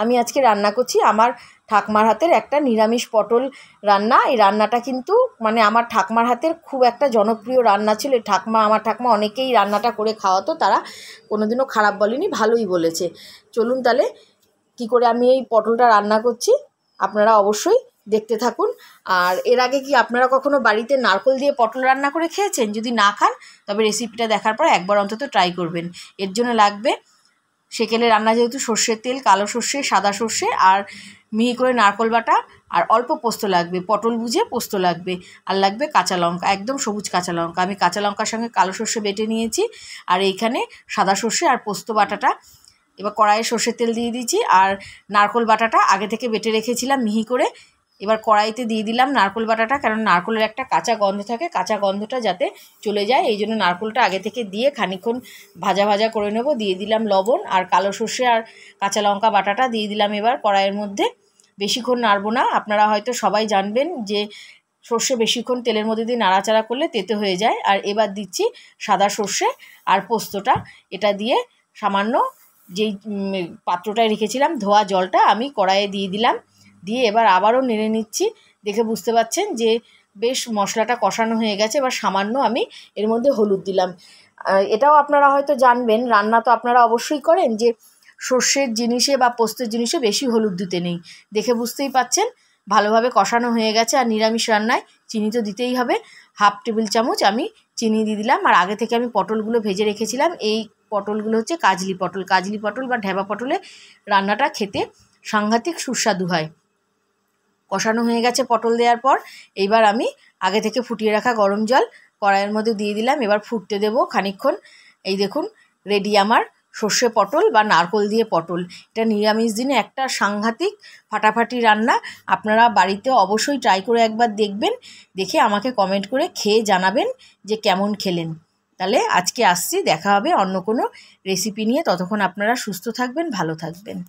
আমি আজকে রান্না করছি আমার ঠাকমার হাতের একটা নিরামিষ পটল রান্না। এই রান্নাটা কিন্তু মানে আমার ঠাকমার হাতের খুব একটা জনপ্রিয় রান্না ছিল। আমার ঠাকমা অনেকেই রান্নাটা করে খাওয়াতো, তারা কোনোদিনও খারাপ বলেনি, ভালোই বলেছে। চলুন তাহলে কী করে আমি এই পটলটা রান্না করছি আপনারা অবশ্যই দেখতে থাকুন। আর এর আগে কি আপনারা কখনো বাড়িতে নারকেল দিয়ে পটল রান্না করে খেয়েছেন? যদি না খান তবে রেসিপিটা দেখার পর একবার অন্তত ট্রাই করবেন। এর জন্য লাগবে সেকেলে রান্না, যেহেতু সর্ষের তেল, কালো সর্ষে, সাদা সর্ষে আর মিহি করে নারকেল বাটা, আর অল্প পোস্ত লাগবে, পটল বুঝে পোস্ত লাগবে, আর লাগবে কাঁচা লঙ্কা, একদম সবুজ কাঁচা লঙ্কা। আমি কাঁচা লঙ্কার সঙ্গে কালো সর্ষে বেটে নিয়েছি, আর এইখানে সাদা সর্ষে আর পোস্ত বাটাটা। এবার কড়াইয়ে সর্ষের তেল দিয়ে দিয়েছি, আর নারকেল বাটাটা আগে থেকে বেটে রেখেছিলাম মিহি করে। এবার কড়াইতে দিয়ে দিলাম নারকেল বাটাটা, কারণ নারকেলের একটা কাঁচা গন্ধ থাকে, কাঁচা গন্ধটা যাতে চলে যায় এই জন্য নারকেলটা আগে থেকে দিয়ে খানিকক্ষণ ভাজা ভাজা করে নেব। দিয়ে দিলাম লবণ, আর কালো সর্ষে আর কাঁচা লঙ্কা বাটাটা দিয়ে দিলাম এবার কড়াইয়ের মধ্যে। বেশিক্ষণ নাড়বো না, আপনারা হয়তো সবাই জানবেন যে সর্ষে বেশিক্ষণ তেলের মধ্যে দিয়ে নাড়াচাড়া করলে তেতো হয়ে যায়। আর এবার দিচ্ছি সাদা সর্ষে আর পোস্তটা, এটা দিয়ে সামান্য যেই পাত্রটায় রেখেছিলাম ধোয়া জলটা আমি কড়াইয়ে দিয়ে দিলাম। দিয়ে এবার আবারও নেড়ে নিচ্ছি। দেখে বুঝতে পারছেন যে বেশ মশলাটা কষানো হয়ে গেছে। এবার সামান্য আমি এর মধ্যে হলুদ দিলাম। এটাও আপনারা হয়তো জানবেন, রান্না তো আপনারা অবশ্যই করেন, যে সর্ষের জিনিসে বা পোস্তের জিনিসে বেশি হলুদ দিতে নেই। দেখে বুঝতেই পাচ্ছেন ভালোভাবে কষানো হয়ে গেছে। আর নিরামিষ রান্নায় চিনি তো দিতেই হবে, 1/2 টেবিল চামচ আমি চিনি দিয়ে দিলাম। আর আগে থেকে আমি পটলগুলো ভেজে রেখেছিলাম, এই পটলগুলো হচ্ছে কাজলি পটল। কাজলি পটল বা ঢেবা পটলে রান্নাটা খেতে সাংঘাতিক সুস্বাদু হয়। কষানো হয়ে গেছে পটল দেওয়ার পর এইবার আমি আগে থেকে ফুটিয়ে রাখা গরম জল কড়াইয়ের মধ্যে দিয়ে দিলাম। এবার ফুটতে দেবো খানিকক্ষণ। এই দেখুন রেডি আমার সর্ষে পটল বা নারকেল দিয়ে পটল। এটা নিরামিষ দিনে একটা সাংঘাতিক ফাটাফাটি রান্না। আপনারা বাড়িতে অবশ্যই ট্রাই করে একবার দেখবেন, দেখে আমাকে কমেন্ট করে খেয়ে জানাবেন যে কেমন খেলেন। তাহলে আজকে আসছি, দেখা হবে অন্য কোনো রেসিপি নিয়ে। ততক্ষণ আপনারা সুস্থ থাকবেন, ভালো থাকবেন।